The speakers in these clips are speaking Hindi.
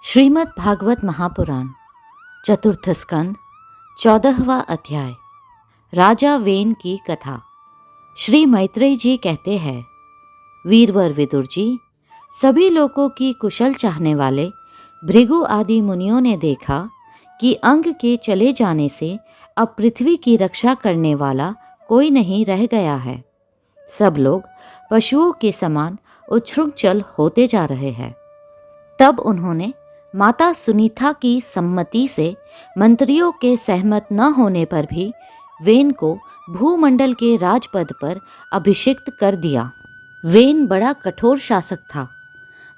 श्रीमद् भागवत महापुराण चतुर्थ स्कंद 14वां अध्याय। राजा वेन की कथा। श्री मैत्रेय जी कहते हैं, वीरवर विदुर जी, सभी लोगों की कुशल चाहने वाले भृगु आदि मुनियों ने देखा कि अंग के चले जाने से अब पृथ्वी की रक्षा करने वाला कोई नहीं रह गया है। सब लोग पशुओं के समान उच्छृंखल होते जा रहे हैं। तब उन्होंने माता सुनीता की सम्मति से मंत्रियों के सहमत न होने पर भी वेन को भूमंडल के राजपद पर अभिषिक्त कर दिया। वेन बड़ा कठोर शासक था।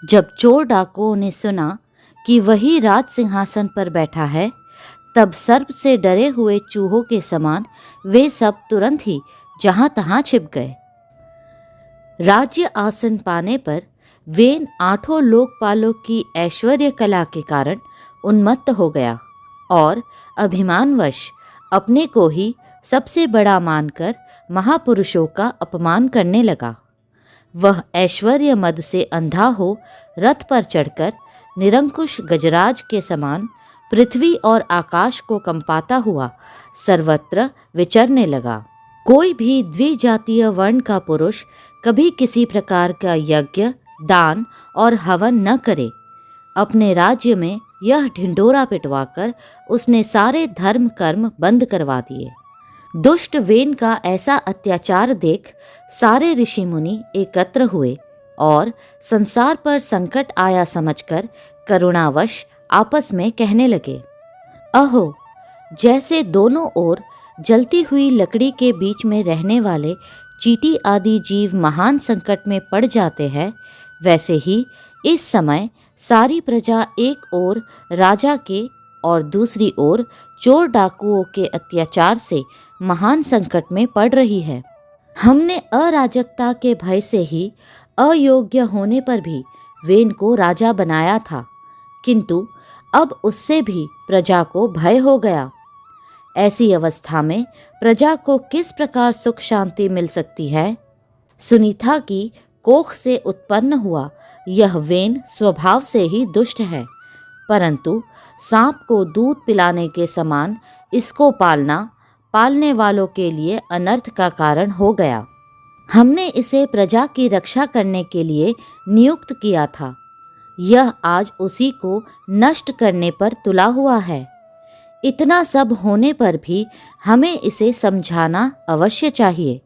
जब चोर डाकुओं ने सुना कि वही राज सिंहासन पर बैठा है, तब सर्प से डरे हुए चूहों के समान वे सब तुरंत ही जहां तहां छिप गए। राज्य आसन पाने पर वेन 8 लोकपालों की ऐश्वर्य कला के कारण उन्मत्त हो गया और अभिमानवश अपने को ही सबसे बड़ा मानकर महापुरुषों का अपमान करने लगा। वह ऐश्वर्य मद से अंधा हो रथ पर चढ़कर निरंकुश गजराज के समान पृथ्वी और आकाश को कंपाता हुआ सर्वत्र विचरने लगा। कोई भी द्विजातीय वर्ण का पुरुष कभी किसी प्रकार का यज्ञ, दान और हवन न करे। अपने राज्य में यह ढिंढोरा पिटवाकर उसने सारे धर्म कर्म बंद करवा दिए। दुष्ट वेन का ऐसा अत्याचार देख सारे ऋषि मुनि एकत्र हुए और संसार पर संकट आया समझकर करुणावश आपस में कहने लगे, अहो, जैसे दोनों ओर जलती हुई लकड़ी के बीच में रहने वाले चींटी आदि जीव महान संकट में पड़ जाते हैं, वैसे ही इस समय सारी प्रजा एक ओर राजा के और दूसरी ओर चोर डाकुओं के अत्याचार से महान संकट में पड़ रही है। हमने अराजकता के भय से ही अयोग्य होने पर भी वेन को राजा बनाया था, किंतु अब उससे भी प्रजा को भय हो गया। ऐसी अवस्था में प्रजा को किस प्रकार सुख शांति मिल सकती है? सुनीता की कोख से उत्पन्न हुआ यह वेन स्वभाव से ही दुष्ट है, परंतु सांप को दूध पिलाने के समान इसको पालना पालने वालों के लिए अनर्थ का कारण हो गया। हमने इसे प्रजा की रक्षा करने के लिए नियुक्त किया था। यह आज उसी को नष्ट करने पर तुला हुआ है। इतना सब होने पर भी हमें इसे समझाना अवश्य चाहिए।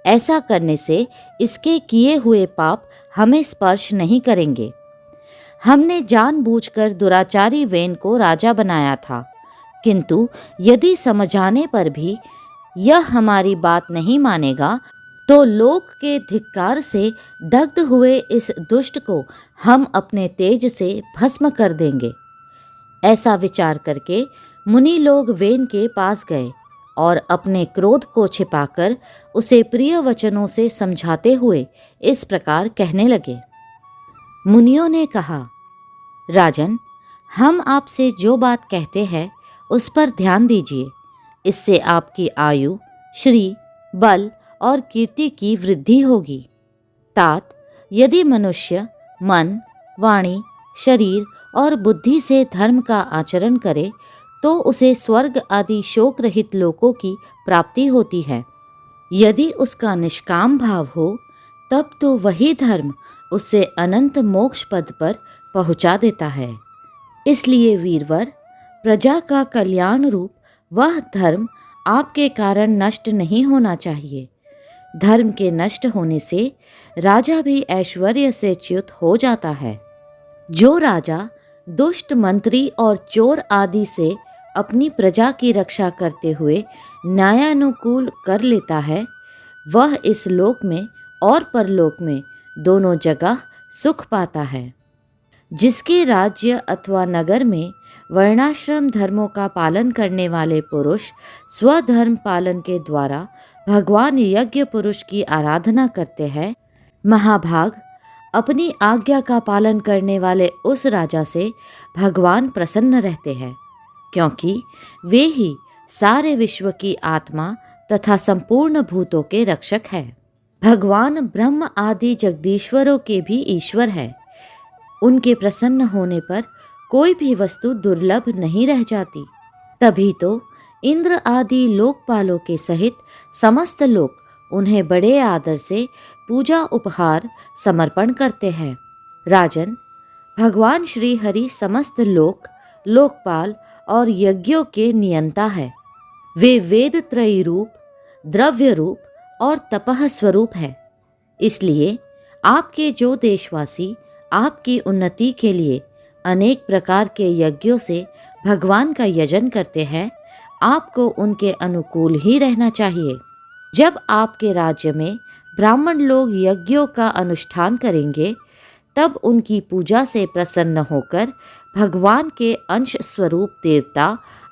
ऐसा करने से इसके किए हुए पाप हमें स्पर्श नहीं करेंगे। हमने जानबूझकर दुराचारी वेन को राजा बनाया था, किंतु यदि समझाने पर भी यह हमारी बात नहीं मानेगा, तो लोक के धिक्कार से दग्ध हुए इस दुष्ट को हम अपने तेज से भस्म कर देंगे। ऐसा विचार करके मुनि लोग वेन के पास गए और अपने क्रोध को छिपाकर उसे प्रिय वचनों से समझाते हुए इस प्रकार कहने लगे। मुनियों ने कहा, राजन, हम आपसे जो बात कहते हैं उस पर ध्यान दीजिए। इससे आपकी आयु, श्री, बल और कीर्ति की वृद्धि होगी। तात, यदि मनुष्य मन, वाणी, शरीर और बुद्धि से धर्म का आचरण करे तो उसे स्वर्ग आदि शोक रहित लोकों की प्राप्ति होती है। यदि उसका निष्काम भाव हो, तब तो वही धर्म उससे अनंत मोक्ष पद पर पहुंचा देता है। इसलिए वीरवर, प्रजा का कल्याण रूप वह धर्म आपके कारण नष्ट नहीं होना चाहिए। धर्म के नष्ट होने से राजा भी ऐश्वर्य से च्युत हो जाता है। जो राजा दुष्ट मंत्री और चोर आदि से अपनी प्रजा की रक्षा करते हुए न्यायानुकूल कर लेता है, वह इस लोक में और परलोक में दोनों जगह सुख पाता है। जिसके राज्य अथवा नगर में वर्णाश्रम धर्मों का पालन करने वाले पुरुष स्वधर्म पालन के द्वारा भगवान यज्ञ पुरुष की आराधना करते हैं, महाभाग अपनी आज्ञा का पालन करने वाले उस राजा से भगवान प्रसन्न रहते हैं, क्योंकि वे ही सारे विश्व की आत्मा तथा संपूर्ण भूतों के रक्षक है। भगवान ब्रह्म आदि जगदीश्वरों के भी ईश्वर है। उनके प्रसन्न होने पर कोई भी वस्तु दुर्लभ नहीं रह जाती। तभी तो इंद्र आदि लोकपालों के सहित समस्त लोग उन्हें बड़े आदर से पूजा उपहार समर्पण करते हैं। राजन, भगवान श्री हरि समस्त लोकपाल और यज्ञों के नियंता है। वे वेद त्रयी रूप, द्रव्य रूप और तपह स्वरूप है। इसलिए आपके जो देशवासी आपकी उन्नति के लिए अनेक प्रकार के यज्ञों से भगवान का यजन करते हैं, आपको उनके अनुकूल ही रहना चाहिए। जब आपके राज्य में ब्राह्मण लोग यज्ञों का अनुष्ठान करेंगे, तब उनकी पूजा से प्रसन्न होकर भगवान के अंश स्वरूप देवता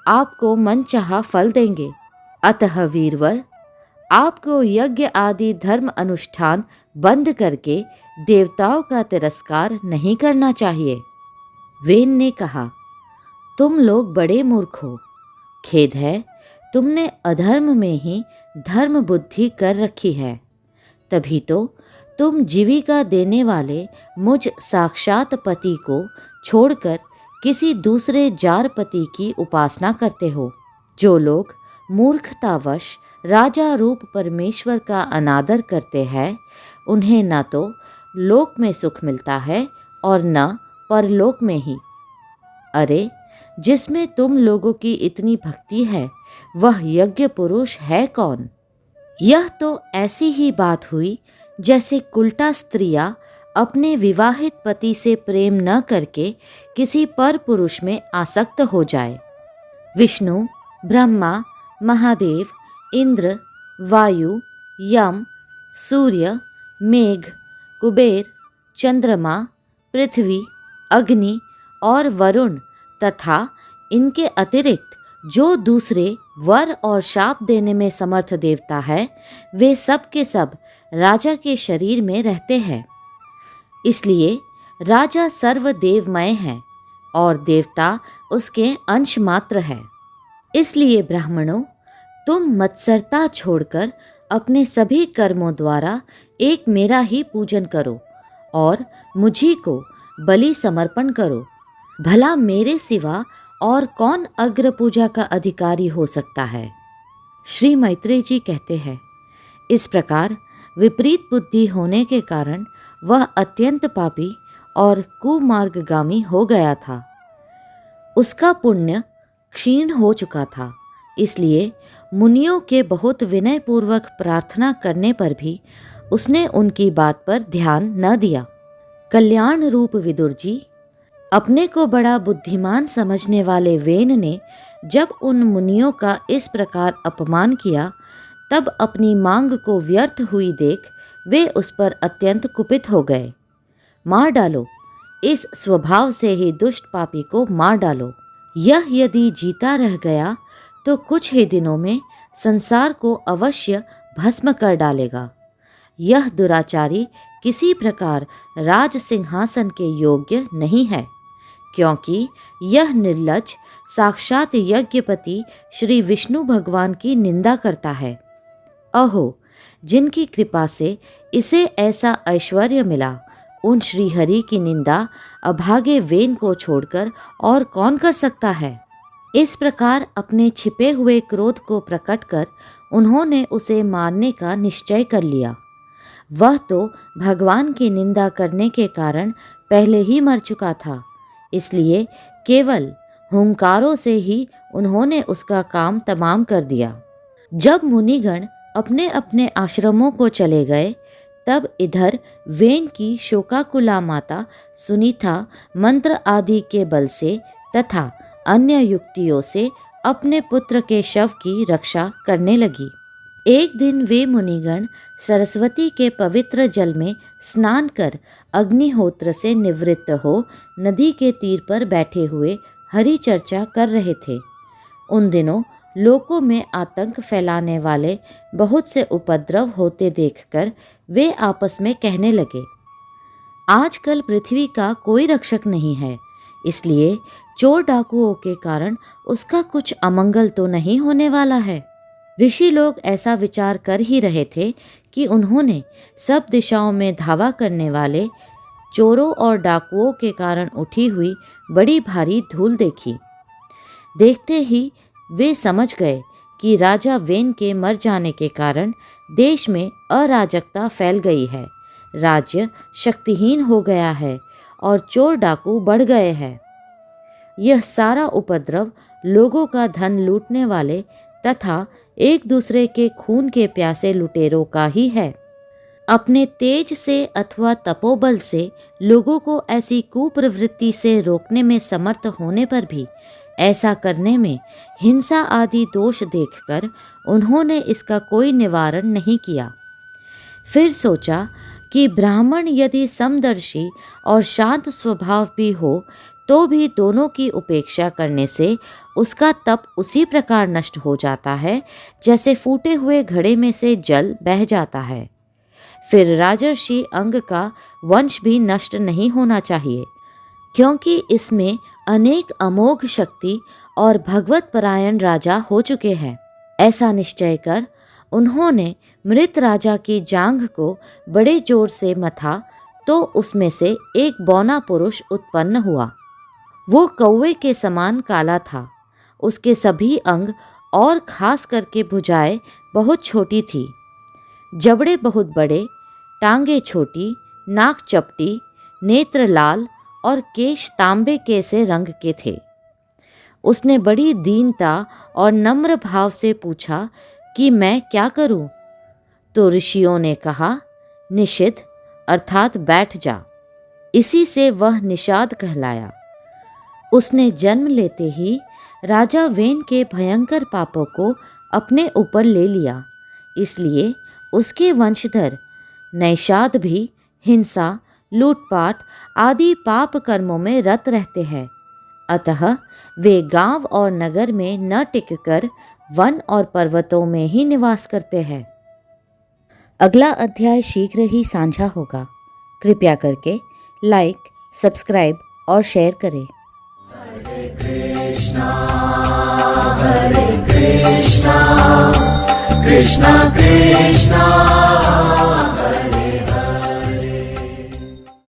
आपको मनचाहा फल देंगे। अतः वीरवर, आपको यज्ञ आदि धर्म अनुष्ठान बंद करके देवताओं का तिरस्कार नहीं करना चाहिए। वेन ने कहा, तुम लोग बड़े मूर्ख हो। खेद है, तुमने अधर्म में ही धर्म बुद्धि कर रखी है। तभी तो तुम जीविका देने वाले मुझ साक्षात पति को छोड़कर किसी दूसरे जार पति की उपासना करते हो। जो लोग मूर्खतावश राजा रूप परमेश्वर का अनादर करते हैं, उन्हें न तो लोक में सुख मिलता है और न परलोक में ही। अरे, जिसमें तुम लोगों की इतनी भक्ति है, वह यज्ञ पुरुष है कौन? यह तो ऐसी ही बात हुई जैसे कुलटा स्त्रियां अपने विवाहित पति से प्रेम न करके किसी पर पुरुष में आसक्त हो जाए। विष्णु, ब्रह्मा, महादेव, इंद्र, वायु, यम, सूर्य, मेघ, कुबेर, चंद्रमा, पृथ्वी, अग्नि और वरुण तथा इनके अतिरिक्त जो दूसरे वर और शाप देने में समर्थ देवता है, वे सब के सब राजा के शरीर में रहते हैं। इसलिए राजा सर्वदेवमय है और देवता उसके अंश मात्र है। इसलिए ब्राह्मणों, तुम मत्सरता छोड़कर अपने सभी कर्मों द्वारा एक मेरा ही पूजन करो और मुझी को बलि समर्पण करो। भला मेरे सिवा और कौन अग्र पूजा का अधिकारी हो सकता है? श्री मैत्रेय जी कहते हैं, इस प्रकार विपरीत बुद्धि होने के कारण वह अत्यंत पापी और कुमार्गगामी हो गया था। उसका पुण्य क्षीण हो चुका था। इसलिए मुनियों के बहुत विनयपूर्वक प्रार्थना करने पर भी उसने उनकी बात पर ध्यान न दिया। कल्याण रूप विदुर जी, अपने को बड़ा बुद्धिमान समझने वाले वेन ने जब उन मुनियों का इस प्रकार अपमान किया, तब अपनी मांग को व्यर्थ हुई देख वे उस पर अत्यंत कुपित हो गए। मार डालो, इस स्वभाव से ही दुष्ट पापी को मार डालो। यह यदि जीता रह गया तो कुछ ही दिनों में संसार को अवश्य भस्म कर डालेगा। यह दुराचारी किसी प्रकार राज सिंहासन के योग्य नहीं है, क्योंकि यह निर्लज्ज साक्षात यज्ञपति श्री विष्णु भगवान की निंदा करता है। अहो, जिनकी कृपा से इसे ऐसा ऐश्वर्य मिला, उन श्री हरि की निंदा अभागे वेन को छोड़कर और कौन कर सकता है? इस प्रकार अपने छिपे हुए क्रोध को प्रकट कर उन्होंने उसे मारने का निश्चय कर लिया। वह तो भगवान की निंदा करने के कारण पहले ही मर चुका था। इसलिए केवल हुंकारों से ही उन्होंने उसका काम तमाम कर दिया। जब मुनिगण अपने अपने आश्रमों को चले गए, तब इधर वेन की शोकाकुला माता सुनीता मंत्र आदि के बल से तथा अन्य युक्तियों से अपने पुत्र के शव की रक्षा करने लगी। एक दिन वे मुनिगण सरस्वती के पवित्र जल में स्नान कर अग्निहोत्र से निवृत्त हो नदी के तीर पर बैठे हुए हरि चर्चा कर रहे थे। उन दिनों लोकों में आतंक फैलाने वाले बहुत से उपद्रव होते देखकर वे आपस में कहने लगे, आजकल पृथ्वी का कोई रक्षक नहीं है, इसलिए चोर डाकुओं के कारण उसका कुछ अमंगल तो नहीं होने वाला है। ऋषि लोग ऐसा विचार कर ही रहे थे कि उन्होंने सब दिशाओं में धावा करने वाले चोरों और डाकुओं के कारण उठी हुई बड़ी भारी धूल देखी। देखते ही वे समझ गए कि राजा वेन के मर जाने के कारण देश में अराजकता फैल गई है, राज्य शक्तिहीन हो गया है और चोर डाकू बढ़ गए हैं। यह सारा उपद्रव लोगों का धन लूटने वाले तथा एक दूसरे के खून के प्यासे लुटेरों का ही है। अपने तेज से अथवा तपोबल से लोगों को ऐसी कुप्रवृत्ति से रोकने में समर्थ होने पर भी ऐसा करने में हिंसा आदि दोष देखकर उन्होंने इसका कोई निवारण नहीं किया। फिर सोचा कि ब्राह्मण यदि समदर्शी और शांत स्वभाव भी हो तो भी दोनों की उपेक्षा करने से उसका तप उसी प्रकार नष्ट हो जाता है जैसे फूटे हुए घड़े में से जल बह जाता है। फिर राजर्षि अंग का वंश भी नष्ट नहीं होना चाहिए, क्योंकि इसमें अनेक अमोघ शक्ति और भगवत परायण राजा हो चुके हैं। ऐसा निश्चय कर उन्होंने मृत राजा की जांघ को बड़े जोर से मथा तो उसमें से एक बौना पुरुष उत्पन्न हुआ। वो कौवे के समान काला था। उसके सभी अंग और खास करके भुजाएं बहुत छोटी थी, जबड़े बहुत बड़े, टांगे छोटी, नाक चपटी, नेत्र लाल और केश तांबे के से रंग के थे। उसने बड़ी दीनता और नम्र भाव से पूछा कि मैं क्या करूं? तो ऋषियों ने कहा, निषिद्ध अर्थात बैठ जा। इसी से वह निषाद कहलाया। उसने जन्म लेते ही राजा वेन के भयंकर पापों को अपने ऊपर ले लिया, इसलिए उसके वंशधर नैषाद भी हिंसा, लूटपाट आदि पाप कर्मों में रत रहते हैं। अतः वे गांव और नगर में न टिककर वन और पर्वतों में ही निवास करते हैं। अगला अध्याय शीघ्र ही साझा होगा। कृपया करके लाइक, सब्सक्राइब और शेयर करें। हरे कृष्णा कृष्णा कृष्णा